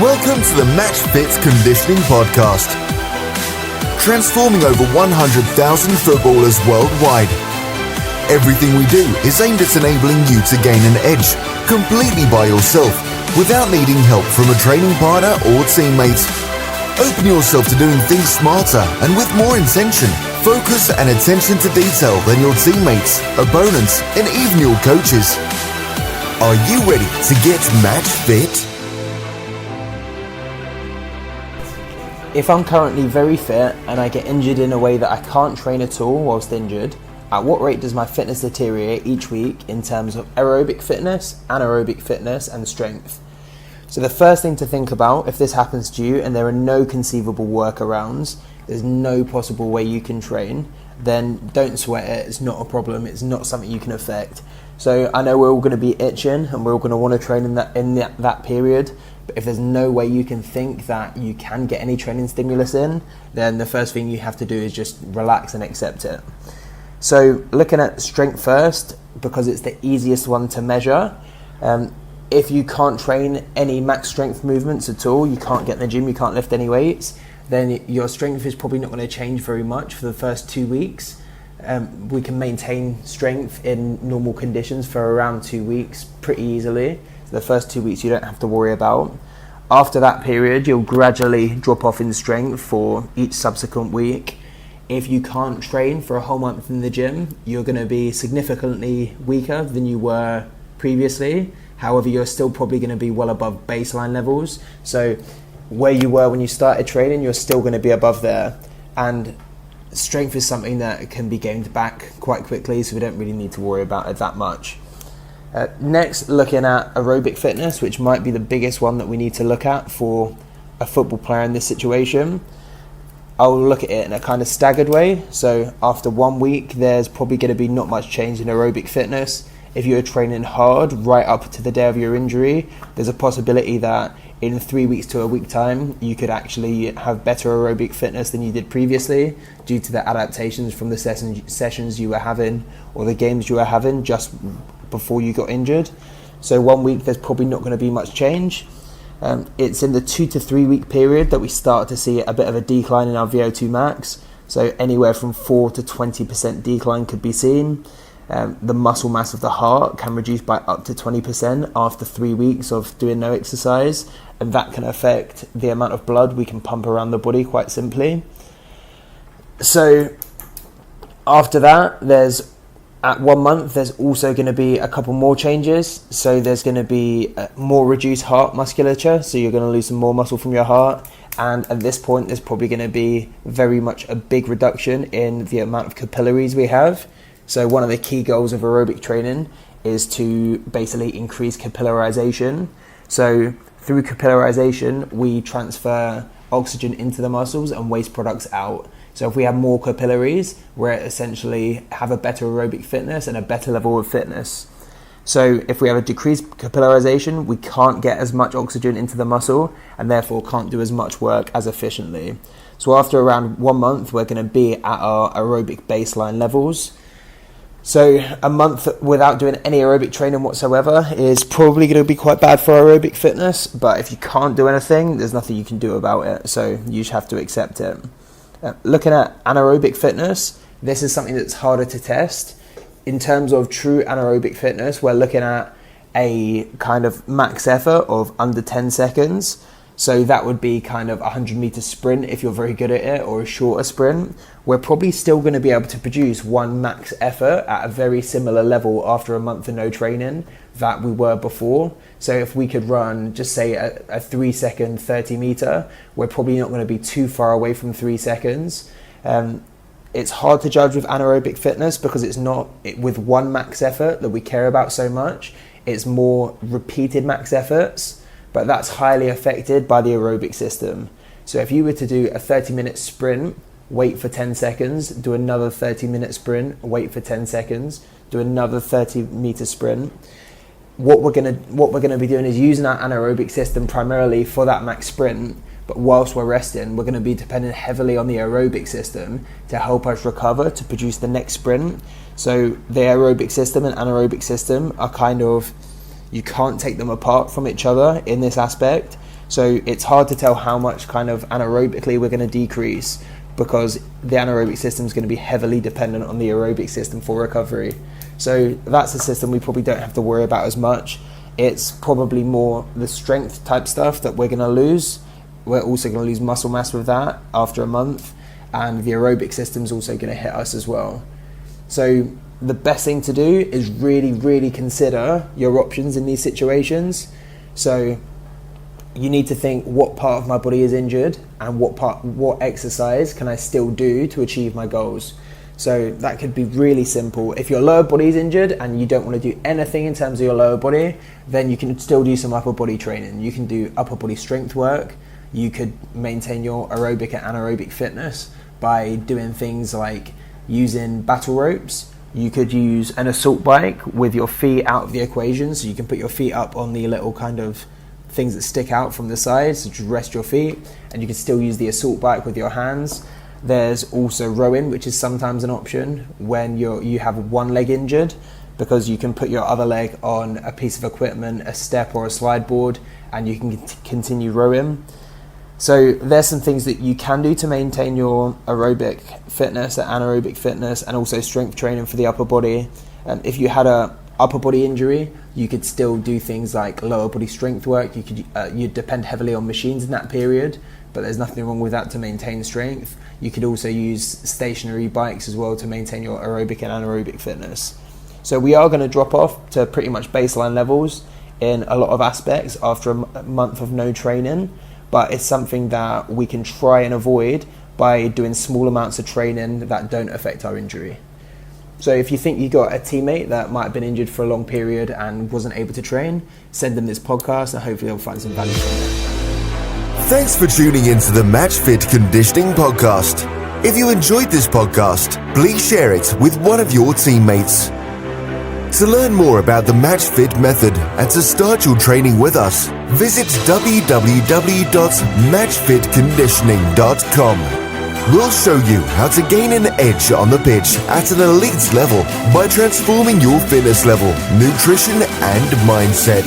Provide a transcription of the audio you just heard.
Welcome to the Matchfit Conditioning Podcast. Transforming over 100,000 footballers worldwide. Everything we do is aimed at enabling you to gain an edge completely by yourself without needing help from a training partner or teammate. Open yourself to doing things smarter and with more intention, focus and attention to detail than your teammates, opponents and even your coaches. Are you ready to get match fit? If I'm currently very fit and I get injured in a way that I can't train at all whilst injured, at what rate does my fitness deteriorate each week in terms of aerobic fitness, anaerobic fitness and strength? So the first thing to think about, if this happens to you and there are no conceivable workarounds, there's no possible way you can train, then don't sweat it, it's not a problem, it's not something you can affect. So I know we're all going to be itching and we're all going to want to train in that period, but if there's no way you can think that you can get any training stimulus in, then the first thing you have to do is just relax and accept it. So looking at strength first, because it's the easiest one to measure, if you can't train any max strength movements at all, you can't get in the gym, you can't lift any weights, then your strength is probably not going to change very much for the first 2 weeks. We can maintain strength in normal conditions for around 2 weeks pretty easily. So the first 2 weeks you don't have to worry about. After that period, you'll gradually drop off in strength for each subsequent week. If you can't train for a whole month in the gym, you're going to be significantly weaker than you were previously. However, you're still probably going to be well above baseline levels. So where you were when you started training, you're still going to be above there. And strength is something that can be gained back quite quickly, so we don't really need to worry about it that much. Next, looking at aerobic fitness, which might be the biggest one that we need to look at for a football player in this situation. I'll look at it in a kind of staggered way. So after 1 week, there's probably going to be not much change in aerobic fitness. If you're training hard right up to the day of your injury, there's a possibility that in 3 weeks to a week time, you could actually have better aerobic fitness than you did previously due to the adaptations from the sessions you were having or the games you were having just before you got injured. So 1 week, there's probably not going to be much change. It's in the 2 to 3 week period that we start to see a bit of a decline in our VO2 max. So anywhere from 4 to 20% decline could be seen. The muscle mass of the heart can reduce by up to 20% after 3 weeks of doing no exercise, and that can affect the amount of blood we can pump around the body quite simply. So after that, at 1 month, there's also going to be a couple more changes. So there's going to be more reduced heart musculature, so you're going to lose some more muscle from your heart. And at this point, there's probably going to be very much a big reduction in the amount of capillaries we have. So one of the key goals of aerobic training is to basically increase capillarization. So through capillarization, we transfer oxygen into the muscles and waste products out. So if we have more capillaries, we essentially have a better aerobic fitness and a better level of fitness. So if we have a decreased capillarization, we can't get as much oxygen into the muscle and therefore can't do as much work as efficiently. So after around 1 month, we're going to be at our aerobic baseline levels. So a month without doing any aerobic training whatsoever is probably going to be quite bad for aerobic fitness, but if you can't do anything, there's nothing you can do about it, so you just have to accept it. Looking at anaerobic fitness, this is something that's harder to test. In terms of true anaerobic fitness, we're looking at a kind of max effort of under 10 seconds. So that would be kind of a 100-meter sprint if you're very good at it, or a shorter sprint. We're probably still going to be able to produce one max effort at a very similar level after a month of no training that we were before. So if we could run, just say a 3-second 30-meter, we're probably not going to be too far away from 3 seconds. It's hard to judge with anaerobic fitness because it's not with one max effort that we care about so much. It's more repeated max efforts. But that's highly affected by the aerobic system. So if you were to do a 30-minute sprint, wait for 10 seconds, do another 30-minute sprint, wait for 10 seconds, do another 30-meter sprint, what we're gonna be doing is using our anaerobic system primarily for that max sprint, but whilst we're resting, we're gonna be dependent heavily on the aerobic system to help us recover to produce the next sprint. So the aerobic system and anaerobic system are kind of, you can't take them apart from each other in this aspect. So it's hard to tell how much kind of anaerobically we're going to decrease, because the anaerobic system is going to be heavily dependent on the aerobic system for recovery. So that's a system we probably don't have to worry about as much. It's probably more the strength type stuff that we're going to lose. We're also going to lose muscle mass with that after a month, and the aerobic system is also going to hit us as well. So the best thing to do is really, really consider your options in these situations. So you need to think, what part of my body is injured and what exercise can I still do to achieve my goals. So that could be really simple. If your lower body is injured and you don't want to do anything in terms of your lower body, then you can still do some upper body training. You can do upper body strength work. You could maintain your aerobic and anaerobic fitness by doing things like using battle ropes. You could use an assault bike with your feet out of the equation, so you can put your feet up on the little kind of things that stick out from the sides to just rest your feet, and you can still use the assault bike with your hands. There's also rowing, which is sometimes an option when you have one leg injured, because you can put your other leg on a piece of equipment, a step or a slide board, and you can continue rowing. So there's some things that you can do to maintain your aerobic fitness, anaerobic fitness, and also strength training for the upper body. If you had a upper body injury, you could still do things like lower body strength work. You'd depend heavily on machines in that period, but there's nothing wrong with that to maintain strength. You could also use stationary bikes as well to maintain your aerobic and anaerobic fitness. So we are going to drop off to pretty much baseline levels in a lot of aspects after a month of no training, but it's something that we can try and avoid by doing small amounts of training that don't affect our injury. So if you think you got a teammate that might have been injured for a long period and wasn't able to train, send them this podcast and hopefully they'll find some value from it. Thanks for tuning into the Matchfit Conditioning Podcast. If you enjoyed this podcast, please share it with one of your teammates. To learn more about the Matchfit method and to start your training with us, visit www.matchfitconditioning.com. We'll show you how to gain an edge on the pitch at an elite level by transforming your fitness level, nutrition, and mindset.